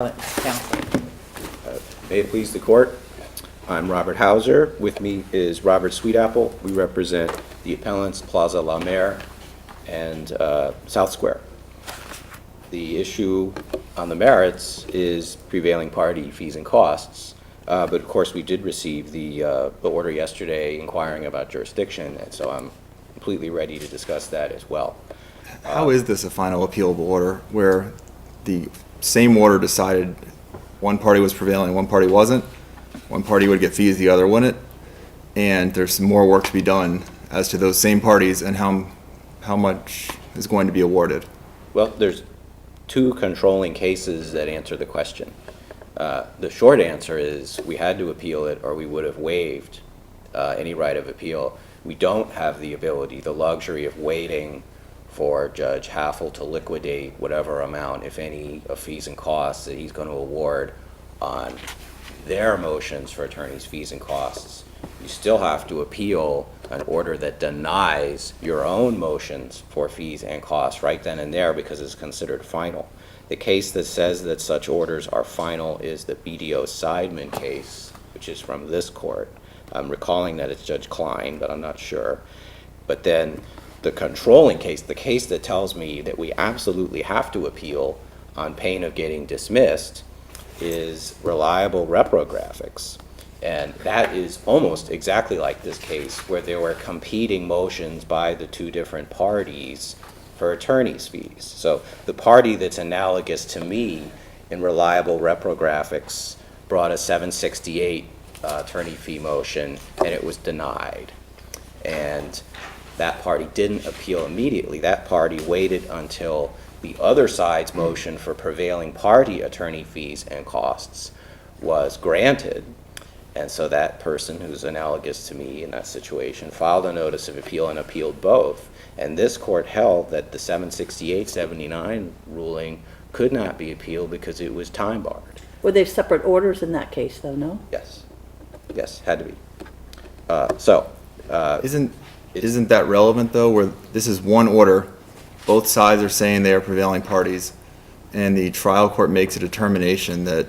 Counsel. May it please the court, I'm Robert Hauser. With me is Robert Sweetapple. We represent the appellants Plaza La Mer and South Square. The issue on the merits is prevailing party fees and costs, but of course we did receive the order yesterday inquiring about jurisdiction, and so I'm completely ready to discuss that as well. How is this a final appealable order where the same order decided one party was prevailing, one party wasn't, one party would get fees, the other wouldn't, and there's some more work to be done as to those same parties and how much is going to be awarded? Well, there's two controlling cases that answer the question. The short answer is we had to appeal it or we would have waived any right of appeal. We don't have the ability, the luxury of waiting for Judge Haffel to liquidate whatever amount, if any, of fees and costs that he's going to award on their motions for attorneys' fees and costs. You still have to appeal an order that denies your own motions for fees and costs right then and there because it's considered final. The case that says that such orders are final is the BDO Seidman case, which is from this court. I'm recalling that it's Judge Klein, but I'm not sure. But then the controlling case, the case that tells me that we absolutely have to appeal on pain of getting dismissed, is reliable reprographics. And that is almost exactly like this case where there were competing motions by the two different parties for attorney's fees. So the party that's analogous to me in reliable reprographics brought a 768 attorney fee motion and it was denied. And that party didn't appeal immediately. That party waited until the other side's motion for prevailing party attorney fees and costs was granted. And so that person who's analogous to me in that situation filed a notice of appeal and appealed both. And this court held that the 768-79 ruling could not be appealed because it was time barred. Were there separate orders in that case, though, no? Yes. Yes, had to be. Isn't that relevant, though, where this is one order, both sides are saying they are prevailing parties, and the trial court makes a determination that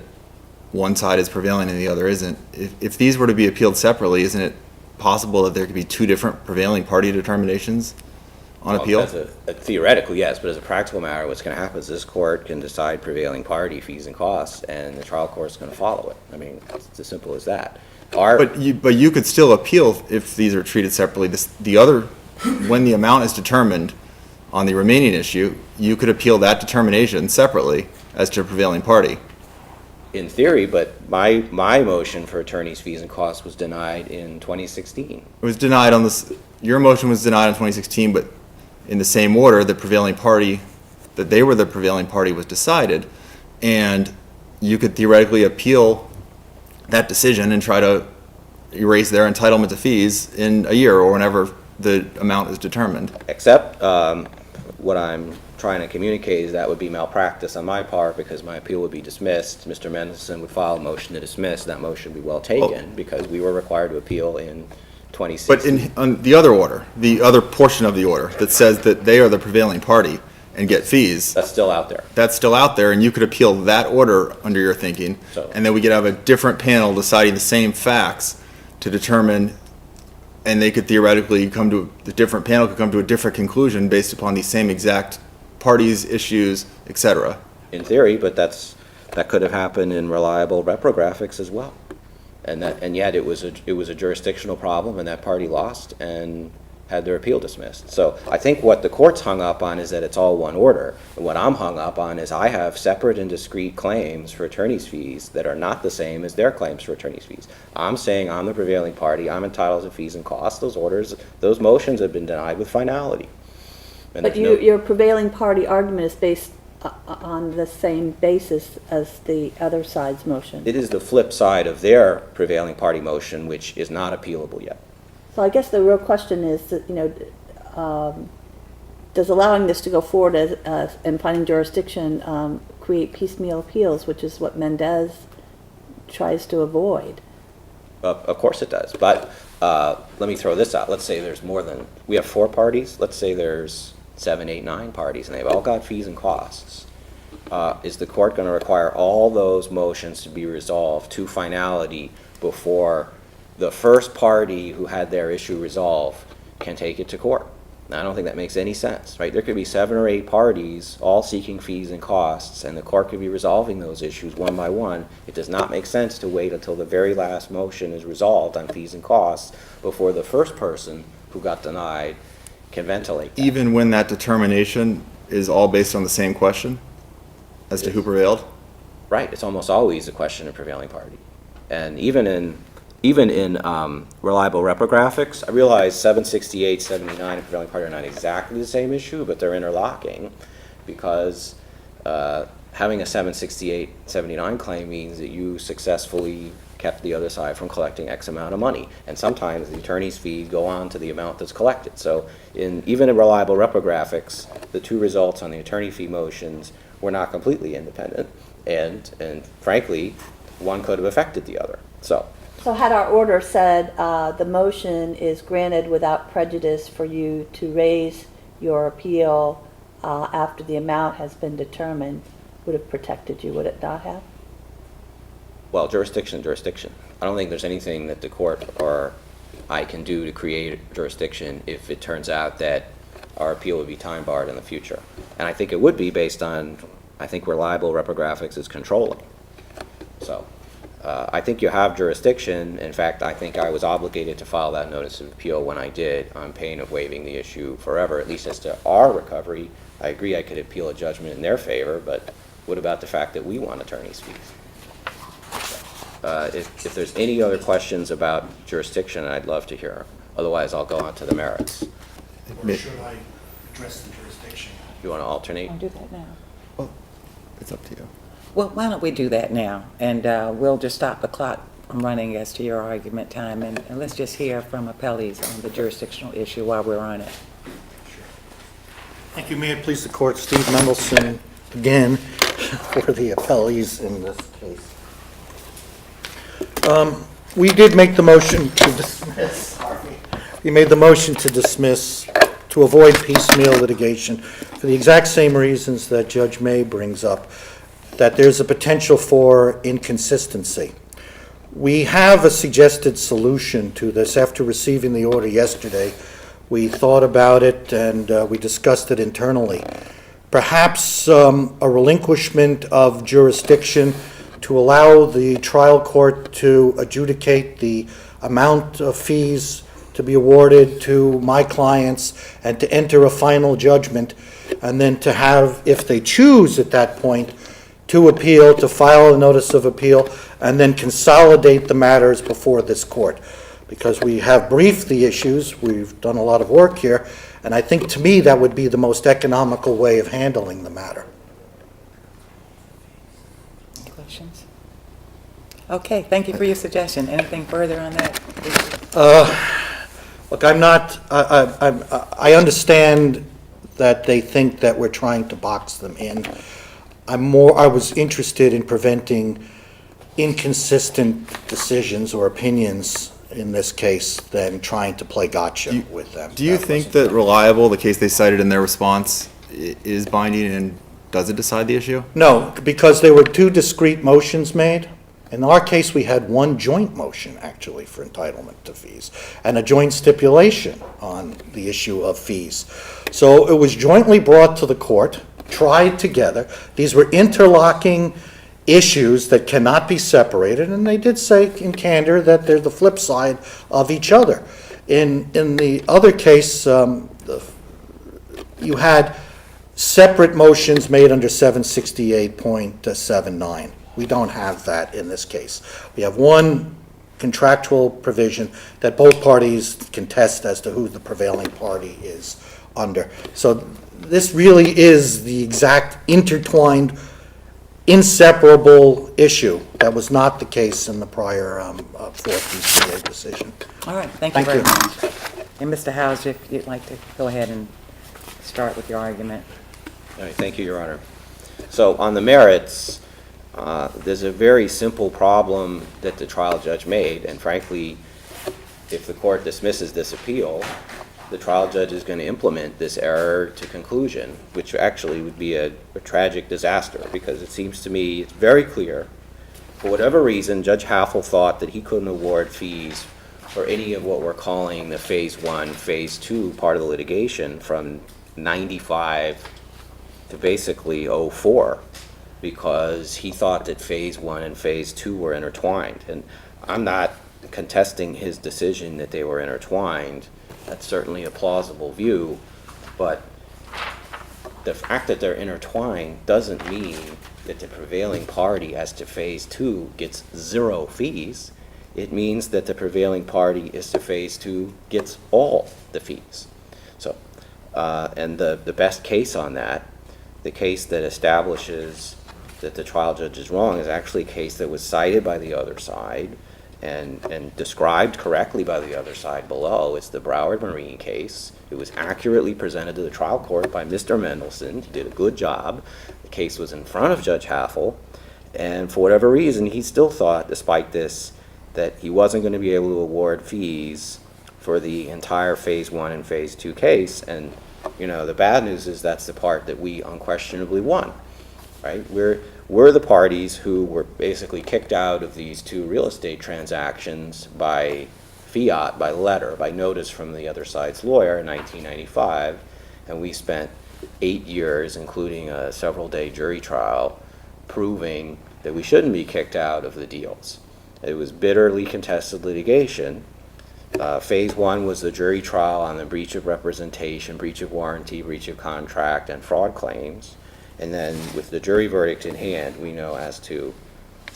one side is prevailing and the other isn't? If these were to be appealed separately, isn't it possible that there could be two different prevailing party determinations on appeal? Theoretically, yes, but as a practical matter, what's going to happen is this court can decide prevailing party fees and costs, and the trial court's going to follow it. I mean, it's as simple as that. But you could still appeal if these are treated separately. When the amount is determined on the remaining issue, you could appeal that determination separately as to a prevailing party. In theory, but my motion for attorney's fees and costs was denied in 2016. It was denied on this. Your motion was denied in 2016, but in the same order, the prevailing party, that they were the prevailing party, was decided, and you could theoretically appeal that decision and try to erase their entitlement to fees in a year or whenever the amount is determined. Except what I'm trying to communicate is that would be malpractice on my part because my appeal would be dismissed. Mr. Mendelson would file a motion to dismiss. That motion would be well taken because we were required to appeal in 2016. But on the other order, the other portion of the order that says that they are the prevailing party and get fees, that's still out there. That's still out there, and you could appeal that order under your thinking, and then we could have a different panel deciding the same facts to determine, and they could theoretically the different panel could come to a different conclusion based upon the same exact parties, issues, etc. In theory, but that could have happened in reliable reprographics as well. And yet it was a jurisdictional problem, and that party lost and had their appeal dismissed. So I think what the court's hung up on is that it's all one order. And what I'm hung up on is I have separate and discrete claims for attorney's fees that are not the same as their claims for attorney's fees. I'm saying I'm the prevailing party. I'm entitled to fees and costs. Those motions have been denied with finality. And but your prevailing party argument is based on the same basis as the other side's motion. It is the flip side of their prevailing party motion, which is not appealable yet. So I guess the real question is that, does allowing this to go forward and finding jurisdiction create piecemeal appeals, which is what Mendez tries to avoid? Of course it does. But let me throw this out. Let's say we have 4 parties. Let's say there's 7, 8, 9 parties, and they've all got fees and costs. is the court going to require all those motions to be resolved to finality before the first party who had their issue resolved can take it to court? Now, I don't think that makes any sense, right? There could be 7 or 8 parties all seeking fees and costs, and the court could be resolving those issues one by one. It does not make sense to wait until the very last motion is resolved on fees and costs before the first person who got denied can ventilate that. Even when that determination is all based on the same question as to who prevailed? Right, it's almost always a question of prevailing party. And even in reliable reprographics, I realize 768, 79, and prevailing party are not exactly the same issue, but they're interlocking because having a 768, 79 claim means that you successfully kept the other side from collecting X amount of money. And sometimes the attorney's fees go on to the amount that's collected. So even in reliable reprographics, the 2 results on the attorney fee motions were not completely independent. And frankly, one could have affected the other. So had our order said the motion is granted without prejudice for you to raise your appeal after the amount has been determined, would have protected you, would it not have? well, jurisdiction. I don't think there's anything that the court or I can do to create jurisdiction if it turns out that our appeal would be time barred in the future. And I think it would be based on, I think reliable reprographics is controlling. So I think you have jurisdiction. In fact, I think I was obligated to file that notice of appeal when I did on pain of waiving the issue forever, at least as to our recovery. I agree I could appeal a judgment in their favor, but what about the fact that we want attorney's fees? If there's any other questions about jurisdiction, I'd love to hear. Otherwise, I'll go on to the merits. Or should I address the jurisdiction? You want to alternate? I'll do that now. Well, it's up to you. Well, why don't we do that now? And we'll just stop the clock from running as to your argument time, and let's just hear from appellees on the jurisdictional issue while we're on it. Thank you. May it please the court, Steve Mendelson again for the appellees in this case. We did make the motion to dismiss. We made the motion to dismiss to avoid piecemeal litigation for the exact same reasons that Judge May brings up, that there's a potential for inconsistency. We have a suggested solution to this. After receiving the order yesterday, we thought about it and we discussed it internally. Perhaps a relinquishment of jurisdiction to allow the trial court to adjudicate the amount of fees to be awarded to my clients and to enter a final judgment, and then to have, if they choose at that point, to appeal, to file a notice of appeal, and then consolidate the matters before this court. Because we have briefed the issues, we've done a lot of work here, and I think to me that would be the most economical way of handling the matter. Any questions? Okay, thank you for your suggestion. Anything further on that? Look, I understand that they think that we're trying to box them in. I was interested in preventing inconsistent decisions or opinions in this case than trying to play gotcha with them. Do you think that Reliable, the case they cited in their response, is binding and does it decide the issue? No, because there were 2 discrete motions made. In our case, we had 1 joint motion, actually, for entitlement to fees, and a joint stipulation on the issue of fees. So it was jointly brought to the court, tried together. These were interlocking issues that cannot be separated, and they did say in candor that they're the flip side of each other. In the other case, you had separate motions made under 768.79. We don't have that in this case. We have 1 contractual provision that both parties contest as to who the prevailing party is under. So this really is the exact intertwined, inseparable issue. That was not the case in the prior 4th PCA decision. All right, thank you very much. And Mr. Howes, if you'd like to go ahead and start with your argument. All right, thank you, Your Honor. So on the merits, there's a very simple problem that the trial judge made, and frankly, if the court dismisses this appeal, the trial judge is going to implement this error to conclusion, which actually would be a tragic disaster, because it seems to me it's very clear, for whatever reason, Judge Haffel thought that he couldn't award fees for any of what we're calling the Phase 1, Phase 2 part of the litigation from 95 to basically '04, because he thought that Phase 1 and Phase 2 were intertwined. And I'm not contesting his decision that they were intertwined. That's certainly a plausible view, but the fact that they're intertwined doesn't mean that the prevailing party as to Phase 2 gets 0 fees. It means that the prevailing party as to Phase 2 gets all the fees. So, and the best case on that, the case that establishes that the trial judge is wrong, is actually a case that was cited by the other side and described correctly by the other side below. It's the Broward Marine case. It was accurately presented to the trial court by Mr. Mendelson. He did a good job. The case was in front of Judge Haffel, and for whatever reason, he still thought, despite this, that he wasn't going to be able to award fees for the entire Phase 1 and Phase 2 case. And, you know, the bad news is that's the part that we unquestionably won, right? We're the parties who were basically kicked out of these 2 real estate transactions by fiat, by letter, by notice from the other side's lawyer in 1995, and we spent 8 years, including a several-day jury trial, proving that we shouldn't be kicked out of the deals. It was bitterly contested litigation. Phase 1 was the jury trial on the breach of representation, breach of warranty, breach of contract, and fraud claims. And then with the jury verdict in hand, we know as to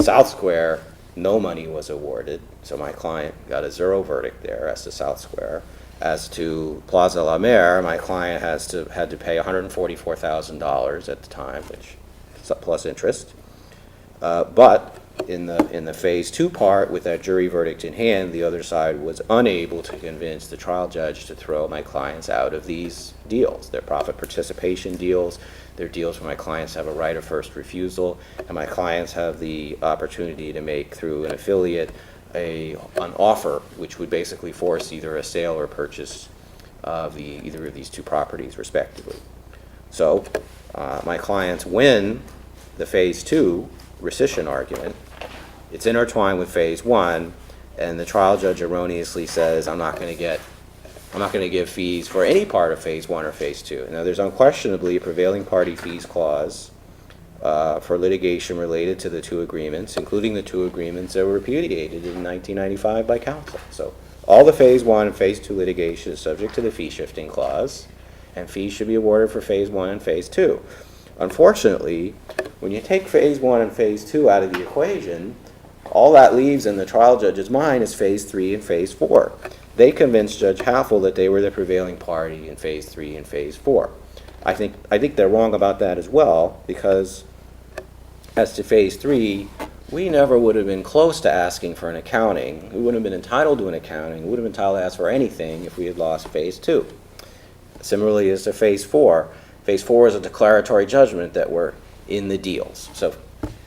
South Square, no money was awarded, so my client got a 0 verdict there as to South Square. As to Plaza La Mer, my client had to pay $144,000 at the time, which plus interest. But in the Phase 2 part, with that jury verdict in hand, the other side was unable to convince the trial judge to throw my clients out of these deals. They're profit participation deals. They're deals where my clients have a right of first refusal, and my clients have the opportunity to make, through an affiliate, an offer which would basically force either a sale or purchase of either of these 2 properties, respectively. So my clients win the Phase 2 rescission argument. It's intertwined with Phase 1, and the trial judge erroneously says, I'm not going to give fees for any part of Phase 1 or Phase 2. Now, there's unquestionably a prevailing party fees clause for litigation related to the 2 agreements, including the 2 agreements that were repudiated in 1995 by counsel. So all the Phase 1 and Phase 2 litigation is subject to the fee shifting clause, and fees should be awarded for Phase 1 and Phase 2. Unfortunately, when you take Phase 1 and Phase 2 out of the equation, all that leaves in the trial judge's mind is Phase 3 and Phase 4. They convinced Judge Haffel that they were the prevailing party in Phase 3 and Phase 4. I think they're wrong about that as well, because as to Phase 3, we never would have been close to asking for an accounting. We wouldn't have been entitled to an accounting. We wouldn't have been entitled to ask for anything if we had lost Phase 2. Similarly, as to Phase 4, Phase 4 is a declaratory judgment that we're in the deals. So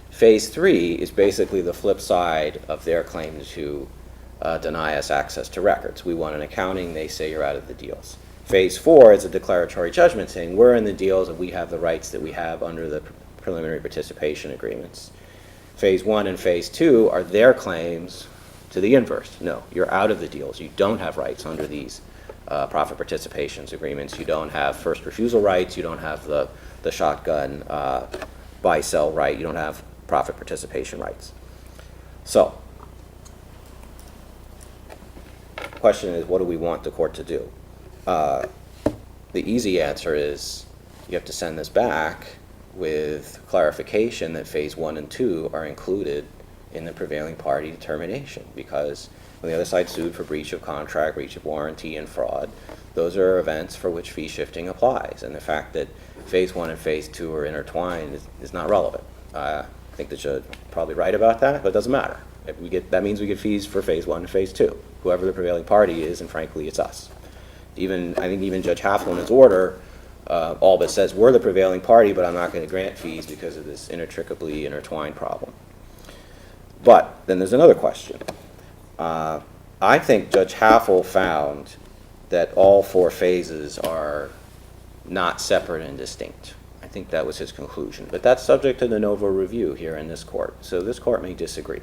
Phase 3 is basically the flip side of their claim to deny us access to records. We want an accounting, they say you're out of the deals. Phase 4 is a declaratory judgment saying we're in the deals and we have the rights that we have under the preliminary participation agreements. Phase 1 and Phase 2 are their claims to the inverse. No, you're out of the deals. You don't have rights under these profit participations agreements. You don't have first refusal rights. You don't have the shotgun buy-sell right. You don't have profit participation rights. So the question is, what do we want the court to do? The easy answer is you have to send this back with clarification that Phase 1 and 2 are included in the prevailing party determination, because when the other side sued for breach of contract, breach of warranty, and fraud, those are events for which fee shifting applies. And the fact that Phase 1 and Phase 2 are intertwined is not relevant. I think the judge is probably right about that, but it doesn't matter. That means we get fees for Phase 1 and Phase 2, whoever the prevailing party is, and frankly, it's us. I think even Judge Haffel in his order all but says we're the prevailing party, but I'm not going to grant fees because of this inextricably intertwined problem. But then there's another question. I think Judge Haffel found that all 4 phases are not separate and distinct. I think that was his conclusion. But that's subject to de novo review here in this court. So this court may disagree.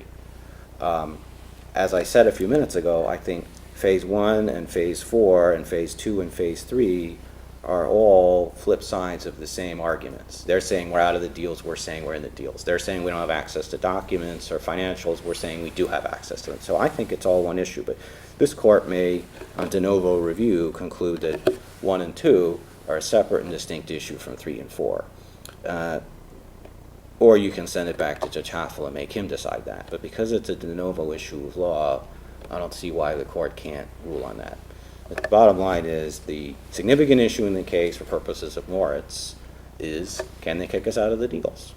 As I said a few minutes ago, I think phase 1 and phase 4 and phase 2 and phase 3 are all flip sides of the same arguments. They're saying we're out of the deals, we're saying we're in the deals. They're saying we don't have access to documents or financials, we're saying we do have access to them. So I think it's all one issue, but this court may, on de novo review, conclude that 1 and 2 are a separate and distinct issue from 3 and 4. Or you can send it back to Judge Haffel and make him decide that. But because it's a de novo issue of law, I don't see why the court can't rule on that. But the bottom line is the significant issue in the case for purposes of Moritz is, can they kick us out of the deals?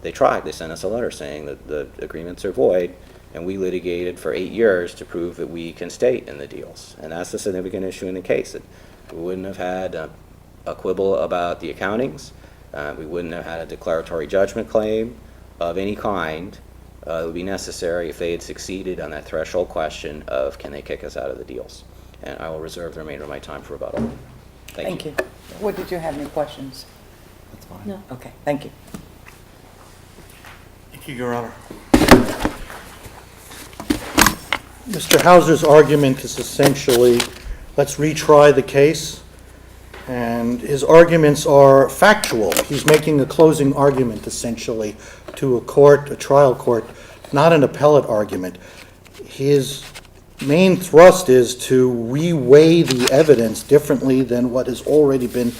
They tried. They sent us a letter saying that the agreements are void, and we litigated for 8 years to prove that we can stay in the deals. And that's the significant issue in the case. That we wouldn't have had a quibble about the accountings. We wouldn't have had a declaratory judgment claim of any kind. It would be necessary if they had succeeded on that threshold question of can they kick us out of the deals. And I will reserve the remainder of my time for rebuttal. Thank you. What, did you have any questions? That's fine. No. Okay, thank you. Thank you, Your Honor. Mr. Hauser's argument is essentially, let's retry the case, and his arguments are factual. He's making a closing argument, essentially, to a court, a trial court, not an appellate argument. His main thrust is to reweigh the evidence differently than what has already been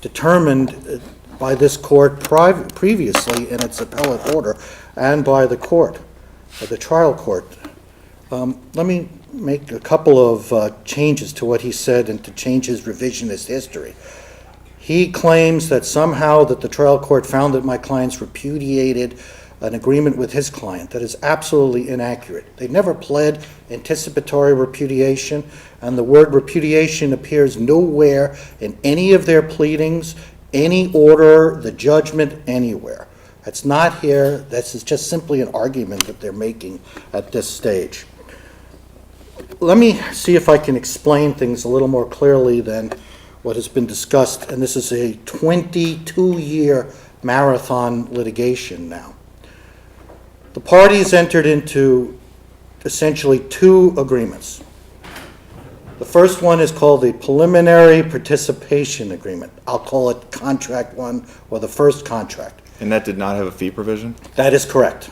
determined by this court previously in its appellate order and by the court, the trial court. Let me make a couple of changes to what he said and to change his revisionist history. He claims that somehow that the trial court found that my clients repudiated an agreement with his client. That is absolutely inaccurate. They never pled anticipatory repudiation, and the word repudiation appears nowhere in any of their pleadings, any order, the judgment, anywhere. That's not here. This is just simply an argument that they're making at this stage. Let me see if I can explain things a little more clearly than what has been discussed, and this is a 22-year marathon litigation now. The parties entered into essentially 2 agreements. The first one is called the Preliminary Participation Agreement. I'll call it Contract 1 or the first contract. And that did not have a fee provision? That is correct.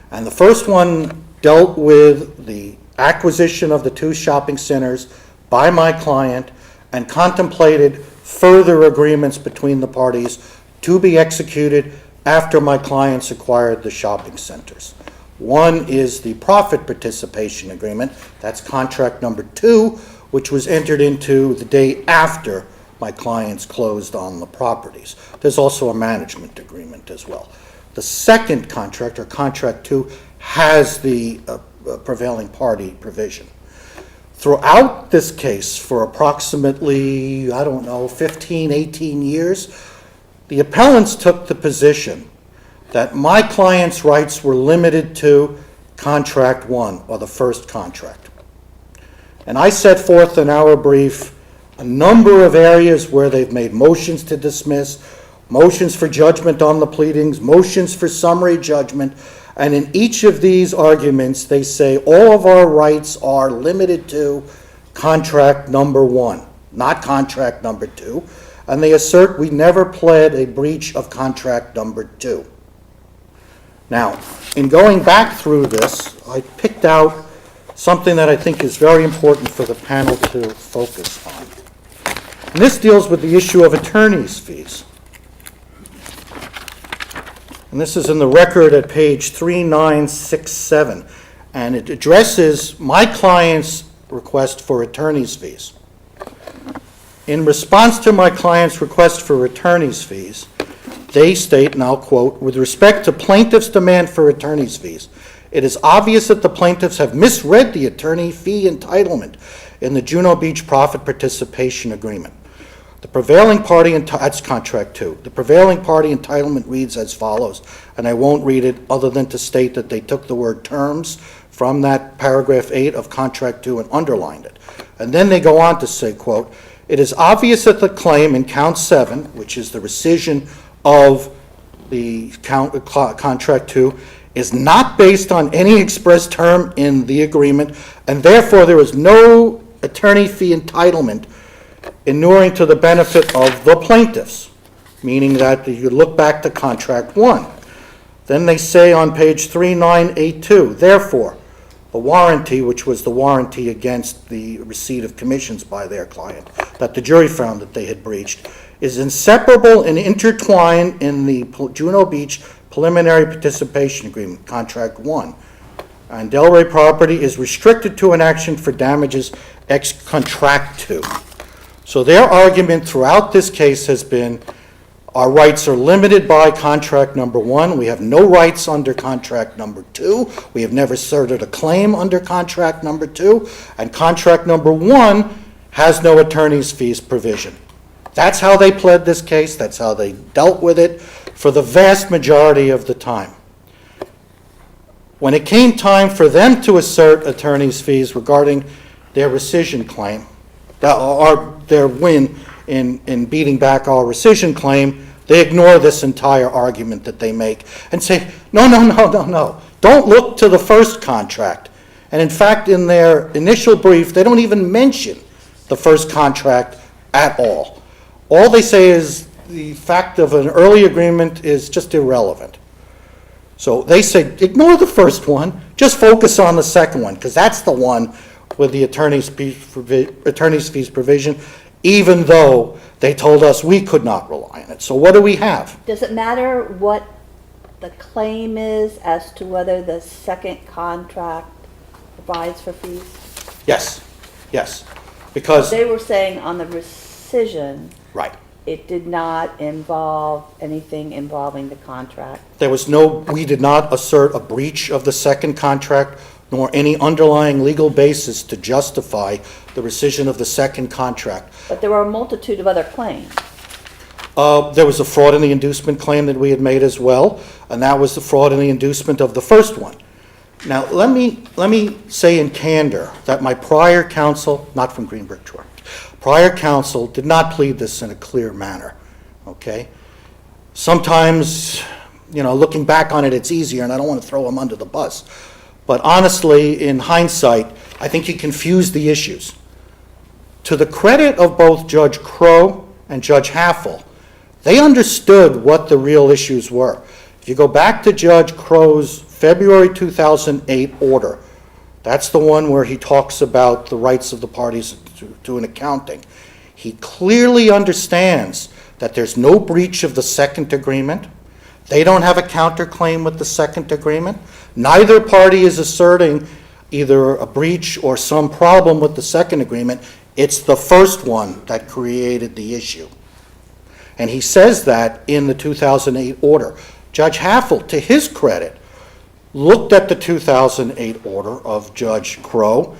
And the first one dealt with the acquisition of the 2 shopping centers by my client and contemplated further agreements between the parties to be executed after my clients acquired the shopping centers. One is the Profit Participation Agreement. That's contract number 2, which was entered into the day after my clients closed on the properties. There's also a management agreement as well. The second contract, or contract 2, has the prevailing party provision. Throughout this case, for approximately, 15, 18 years, the appellants took the position that my client's rights were limited to contract 1, or the first contract. And I set forth in our brief a number of areas where they've made motions to dismiss, motions for judgment on the pleadings, motions for summary judgment, and in each of these arguments they say all of our rights are limited to contract number 1, not contract number 2, and they assert we never pled a breach of contract number 2. Now, in going back through this, I picked out something that I think is very important for the panel to focus on. And this deals with the issue of attorney's fees. And this is in the record at page 3967. And it addresses my client's request for attorney's fees. In response to my client's request for attorney's fees, they state, and I'll quote, "With respect to plaintiff's demand for attorney's fees, it is obvious that the plaintiffs have misread the attorney fee entitlement in the Juno Beach Profit Participation Agreement. The prevailing party, that's contract 2. The prevailing party entitlement reads as follows, and I won't read it other than to state that they took the word terms from that paragraph 8 of contract 2 and underlined it. And then they go on to say, quote, "It is obvious that the claim in count 7, which is the rescission of the contract 2, is not based on any express term in the agreement, and therefore there is no attorney fee entitlement inuring to the benefit of the plaintiffs," meaning that you look back to contract 1. Then they say on page 3982, "Therefore, the warranty," which was the warranty against the receipt of commissions by their client, that the jury found that they had breached, "is inseparable and intertwined in the Juno Beach Preliminary Participation Agreement, Contract 1. And Delray property is restricted to an action for damages ex contract 2. So their argument throughout this case has been, our rights are limited by contract number 1. We have no rights under contract number 2. We have never asserted a claim under contract number 2. And contract number 1 has no attorney's fees provision. That's how they pled this case. That's how they dealt with it for the vast majority of the time. When it came time for them to assert attorney's fees regarding their rescission claim, their win in beating back our rescission claim, they ignore this entire argument that they make and say, no, don't look to the first contract. And in fact, in their initial brief, they don't even mention the first contract at all. All they say is the fact of an early agreement is just irrelevant. So they say, ignore the first one, just focus on the second one, because that's the one with the attorney's fees provision, even though they told us we could not rely on it. So what do we have? Does it matter what the claim is as to whether the second contract provides for fees? Yes, because, They were saying on the rescission, right. it did not involve anything involving the contract. We did not assert a breach of the second contract, nor any underlying legal basis to justify the rescission of the second contract. But there were a multitude of other claims. There was a fraud in the inducement claim that we had made as well, and that was the fraud in the inducement of the first one. Now, let me say in candor that my prior counsel, not from Greenbrick George, prior counsel did not plead this in a clear manner, okay? Sometimes, looking back on it, it's easier, and I don't want to throw him under the bus. But honestly, in hindsight, I think he confused the issues. To the credit of both Judge Crow and Judge Haffel, they understood what the real issues were. If you go back to Judge Crow's February 2008 order, that's the one where he talks about the rights of the parties to an accounting. He clearly understands that there's no breach of the second agreement. They don't have a counterclaim with the second agreement. Neither party is asserting either a breach or some problem with the second agreement. It's the first one that created the issue. And he says that in the 2008 order. Judge Haffel, to his credit, looked at the 2008 order of Judge Crow,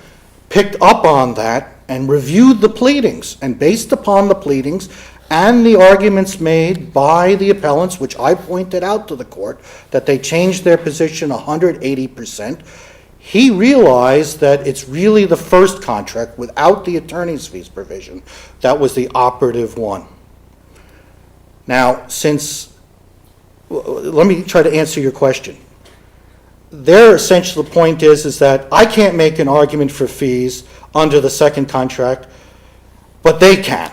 picked up on that, and reviewed the pleadings. And based upon the pleadings and the arguments made by the appellants, which I pointed out to the court, that they changed their position 180%, he realized that it's really the first contract without the attorney's fees provision that was the operative one. Now, let me try to answer your question. Their essential point is that I can't make an argument for fees under the second contract, but they can,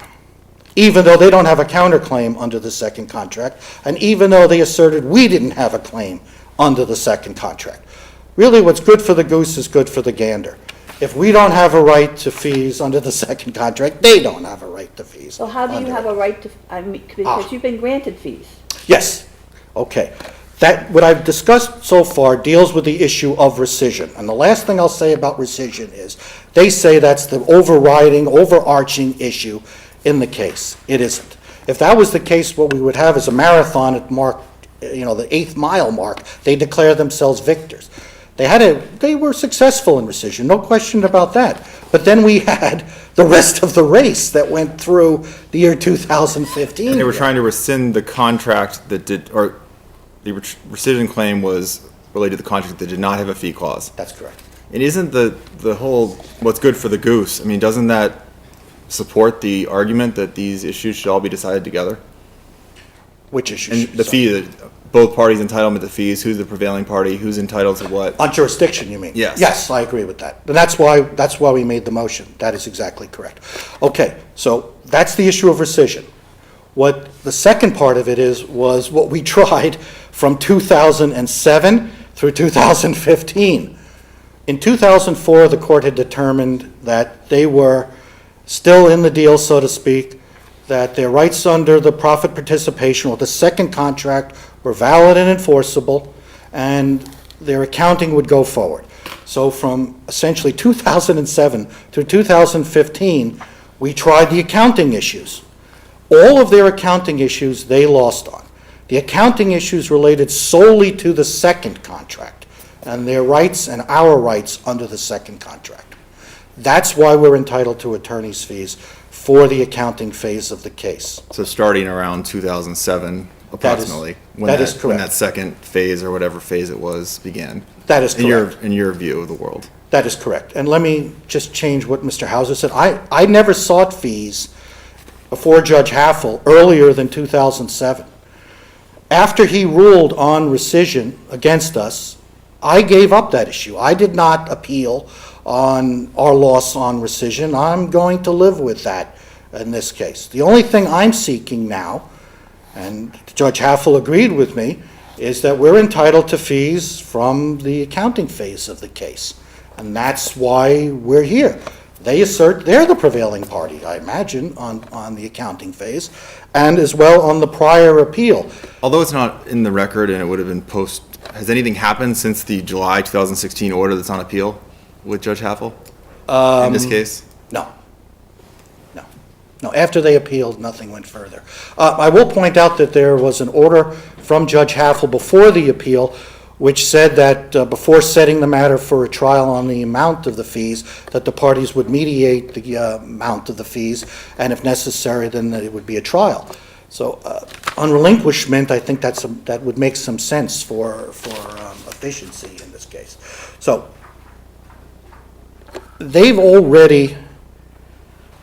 even though they don't have a counterclaim under the second contract, and even though they asserted we didn't have a claim under the second contract. Really, what's good for the goose is good for the gander. If we don't have a right to fees under the second contract, they don't have a right to fees. So how do you under have it. a right to, because you've been granted fees. Yes, okay. What I've discussed so far deals with the issue of rescission. And the last thing I'll say about rescission is, they say that's the overarching issue in the case. It isn't. If that was the case, what we would have is a marathon at the 8th mile mark. They declare themselves victors. They were successful in rescission, no question about that. But then we had the rest of the race that went through the year 2015. And they were trying to rescind the contract that the rescission claim was related to the contract that did not have a fee clause. That's correct. And isn't the whole, what's good for the goose, I mean, doesn't that support the argument that these issues should all be decided together? Which issue? And the fee, both parties' entitlement to fees, who's the prevailing party, who's entitled to what? On jurisdiction, you mean? Yes. Yes, I agree with that. And that's why we made the motion. That is exactly correct. Okay, so that's the issue of rescission. What the second part of it was what we tried from 2007 through 2015. In 2004, the court had determined that they were still in the deal, so to speak, that their rights under the profit participation or the second contract were valid and enforceable, and their accounting would go forward. So from essentially 2007 through 2015, we tried the accounting issues. All of their accounting issues they lost on. The accounting issues related solely to the second contract and their rights and our rights under the second contract. That's why we're entitled to attorney's fees for the accounting phase of the case. So starting around 2007 approximately. When that is When correct. that second phase, or whatever phase it was, began. That is correct. In your view of the world. That is correct. And let me just change what Mr. Hauser said. I never sought fees before Judge Haffel earlier than 2007. After he ruled on rescission against us, I gave up that issue. I did not appeal on our loss on rescission. I'm going to live with that in this case. The only thing I'm seeking now, and Judge Haffel agreed with me, is that we're entitled to fees from the accounting phase of the case. And that's why we're here. They assert they're the prevailing party, I imagine, on the accounting phase, and as well on the prior appeal. Although it's not in the record and it would have been post, has anything happened since the July 2016 order that's on appeal with Judge Haffel? In this case? No. After they appealed, nothing went further. I will point out that there was an order from Judge Haffel before the appeal which said that before setting the matter for a trial on the amount of the fees, that the parties would mediate the amount of the fees, and if necessary, then that it would be a trial. So on relinquishment, I think that would make some sense for efficiency in this case. So they've already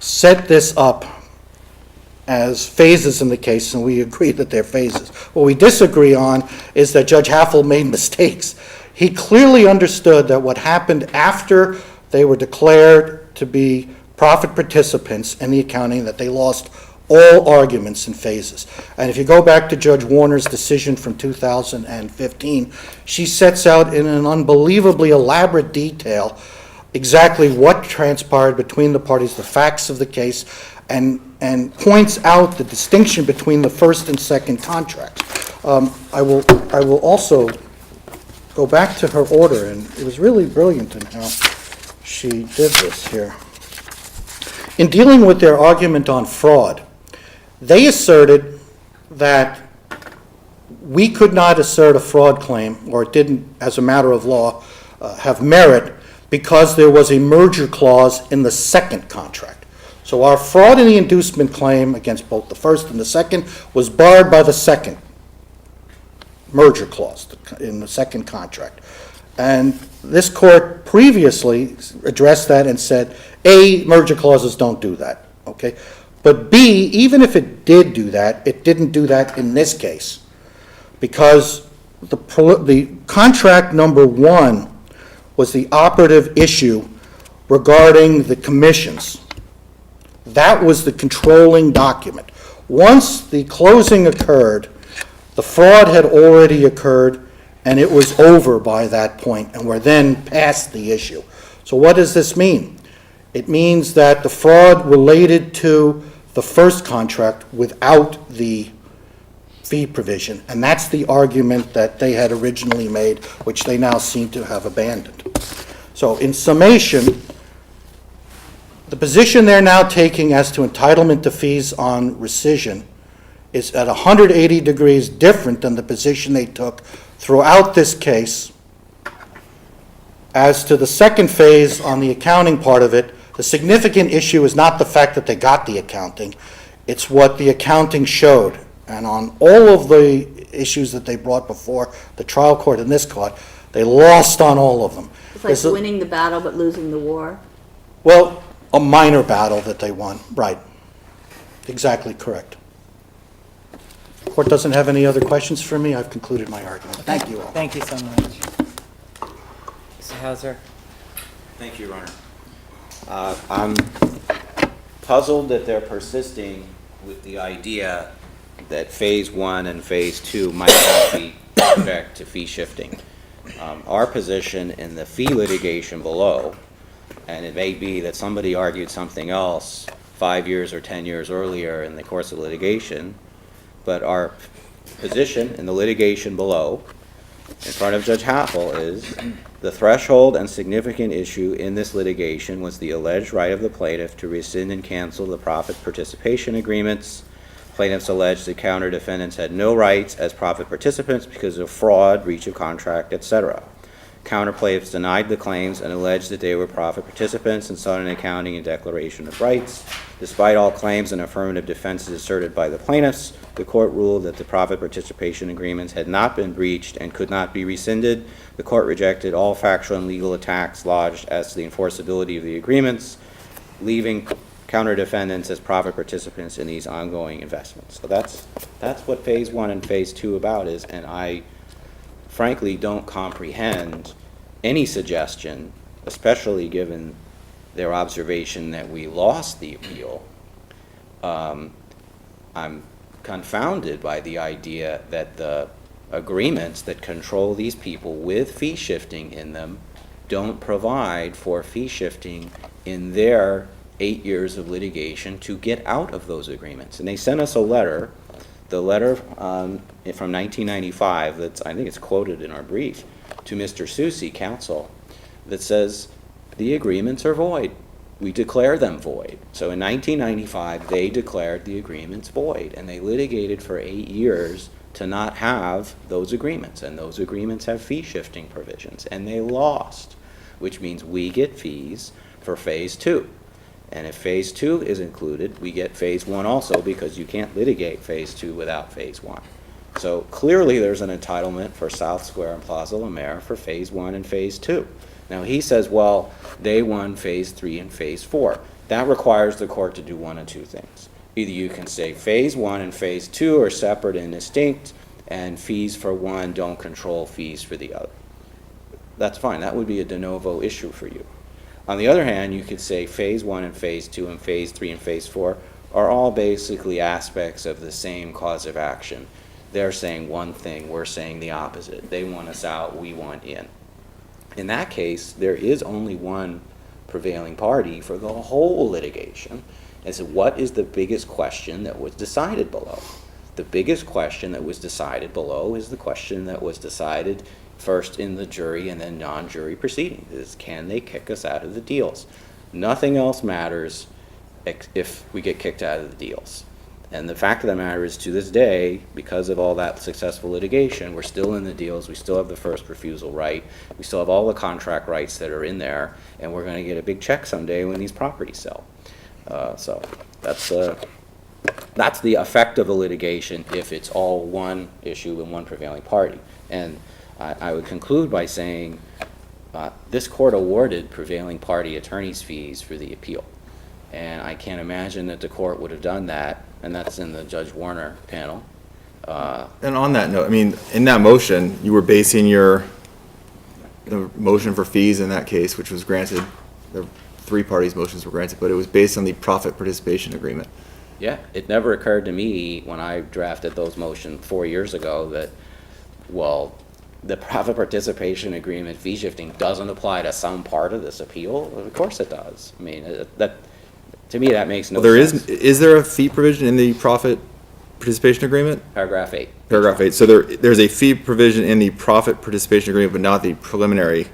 set this up as phases in the case, and we agree that they're phases. What we disagree on is that Judge Haffel made mistakes. He clearly understood that what happened after they were declared to be profit participants in the accounting, that they lost all arguments in phases. And if you go back to Judge Warner's decision from 2015, she sets out in an unbelievably elaborate detail exactly what transpired between the parties, the facts of the case, and points out the distinction between the first and second contracts. I will also go back to her order, and it was really brilliant in how she did this here. In dealing with their argument on fraud, they asserted that we could not assert a fraud claim, or it didn't, as a matter of law, have merit because there was a merger clause in the second contract. So our fraud and the inducement claim against both the first and the second was barred by the second merger clause in the second contract. And this court previously addressed that and said, A, merger clauses don't do that, okay? But B, even if it did do that, it didn't do that in this case, because the contract number 1 was the operative issue regarding the commissions. That was the controlling document. Once the closing occurred, the fraud had already occurred, and it was over by that point, and we're then past the issue. So what does this mean? It means that the fraud related to the first contract without the fee provision, and that's the argument that they had originally made, which they now seem to have abandoned. So in summation, the position they're now taking as to entitlement to fees on rescission is at 180 degrees different than the position they took throughout this case. As to the second phase on the accounting part of it, the significant issue is not the fact that they got the accounting, it's what the accounting showed. And on all of the issues that they brought before the trial court and this court, they lost on all of them. It's like Is it- winning the battle but losing the war. Well, a minor battle that they won, right. Exactly correct. Court doesn't have any other questions for me. I've concluded my argument. Thank you all. Thank you so much. Mr. Hauser? Thank you, Your Honor. I'm puzzled that they're persisting with the idea that Phase 1 and Phase 2 might not be subject to fee shifting. Our position in the fee litigation below, and it may be that somebody argued something else 5 years or 10 years earlier in the course of litigation, but our position in the litigation below, in front of Judge Happel, is the threshold and significant issue in this litigation was the alleged right of the plaintiff to rescind and cancel the profit participation agreements. Plaintiffs alleged the counter defendants had no rights as profit participants because of fraud, breach of contract, etc. Counter plaintiffs denied the claims and alleged that they were profit participants and sought an accounting and declaration of rights. Despite all claims and affirmative defenses asserted by the plaintiffs, the court ruled that the profit participation agreements had not been breached and could not be rescinded. The court rejected all factual and legal attacks lodged as to the enforceability of the agreements, leaving counter defendants as profit participants in these ongoing investments. So that's what Phase 1 and Phase 2 about is, and I frankly don't comprehend any suggestion, especially given their observation that we lost the appeal. I'm confounded by the idea that the agreements that control these people with fee shifting in them don't provide for fee shifting in their 8 years of litigation to get out of those agreements. And they sent us a letter, the letter from 1995, that's, I think it's quoted in our brief, to Mr. Soucy, counsel, that says the agreements are void. We declare them void. So in 1995, they declared the agreements void, and they litigated for 8 years to not have those agreements, and those agreements have fee shifting provisions, and they lost, which means we get fees for Phase 2. And if Phase 2 is included, we get Phase 1 also, because you can't litigate Phase 2 without Phase 1. So clearly there's an entitlement for South Square and Plaza La Mer for Phase 1 and Phase 2. Now he says, well, they won Phase 3 and Phase 4. That requires the court to do one of two things. Either you can say Phase 1 and Phase 2 are separate and distinct, and fees for one don't control fees for the other. That's fine. That would be a de novo issue for you. On the other hand, you could say Phase 1 and Phase 2 and Phase 3 and Phase 4 are all basically aspects of the same cause of action. They're saying one thing, we're saying the opposite. They want us out, we want in. In that case, there is only one prevailing party for the whole litigation. And so what is the biggest question that was decided below? The biggest question that was decided below is the question that was decided first in the jury and then non-jury proceedings, is can they kick us out of the deals? Nothing else matters if we get kicked out of the deals. And the fact of the matter is, to this day, because of all that successful litigation, we're still in the deals, we still have the first refusal right, we still have all the contract rights that are in there, and we're going to get a big check someday when these properties sell. So that's the effect of the litigation if it's all one issue and one prevailing party. And I would conclude by saying this court awarded prevailing party attorney's fees for the appeal. And I can't imagine that the court would have done that, and that's in the Judge Warner panel. And on that note, I mean, in that motion, you were basing the motion for fees in that case, which was granted, the three parties' motions were granted, but it was based on the profit participation agreement. Yeah, it never occurred to me when I drafted those motions 4 years ago that, well, the profit participation agreement fee shifting doesn't apply to some part of this appeal. Of course it does. I mean, to me, that makes no sense. Is there a fee provision in the profit participation agreement? Paragraph 8. Paragraph 8. So there's a fee provision in the profit participation agreement, but not the preliminary.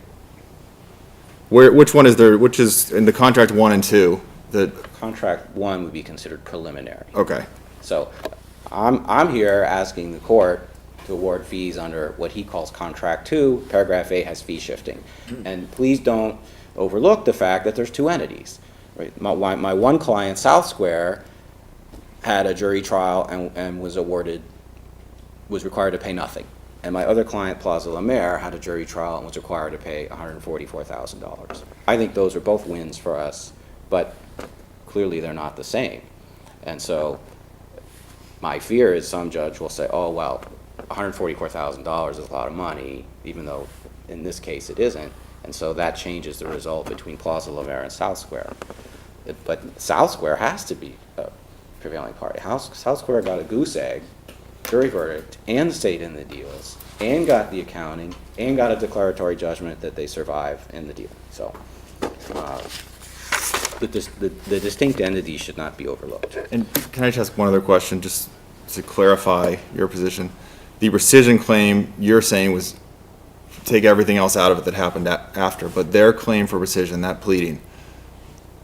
Which one is there? Which is in the contract 1 and 2? Contract 1 would be considered preliminary. Okay. So I'm here asking the court to award fees under what he calls contract 2. Paragraph 8 has fee shifting. And please don't overlook the fact that there's two entities. Right? My one client, South Square, had a jury trial and was required to pay nothing. And my other client, Plaza La Mer, had a jury trial and was required to pay $144,000. I think those are both wins for us, but clearly they're not the same. And so my fear is some judge will say, oh, well, $144,000 is a lot of money, even though in this case it isn't. And so that changes the result between Plaza La Mer and South Square. But South Square has to be a prevailing party. South Square got a goose egg, jury verdict, and stayed in the deals, and got the accounting, and got a declaratory judgment that they survive in the deal. So the distinct entities should not be overlooked. And can I just ask one other question, just to clarify your position? The rescission claim you're saying was take everything else out of it that happened after, but their claim for rescission, that pleading,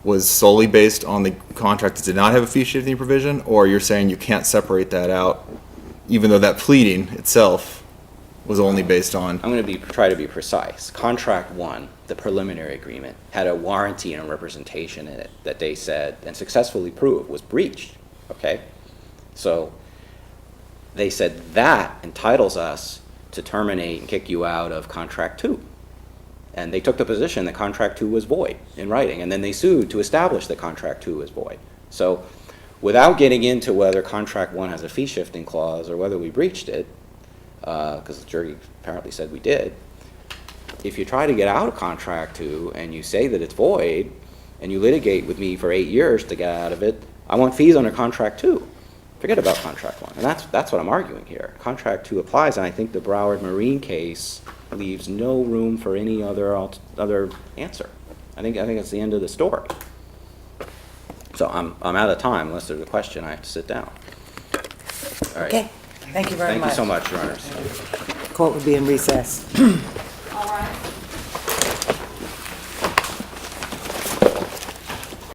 was solely based on the contract that did not have a fee shifting provision, or you're saying you can't separate that out, even though that pleading itself was only based on? I'm going to try to be precise. Contract 1, the preliminary agreement, had a warranty and a representation in it that they said and successfully proved was breached. Okay? So they said that entitles us to terminate and kick you out of contract 2. And they took the position that contract 2 was void in writing, and then they sued to establish that contract 2 was void. So without getting into whether contract 1 has a fee shifting clause or whether we breached it, because the jury apparently said we did, if you try to get out of contract 2 and you say that it's void and you litigate with me for 8 years to get out of it, I want fees under contract 2. Forget about contract 1. And that's what I'm arguing here. Contract 2 applies, and I think the Broward Marine case leaves no room for any other answer. I think it's the end of the story. So I'm out of time. Unless there's a question, I have to sit down. All right. Okay, thank you very much. Thank you so much, Your Honors. Court will be in recess.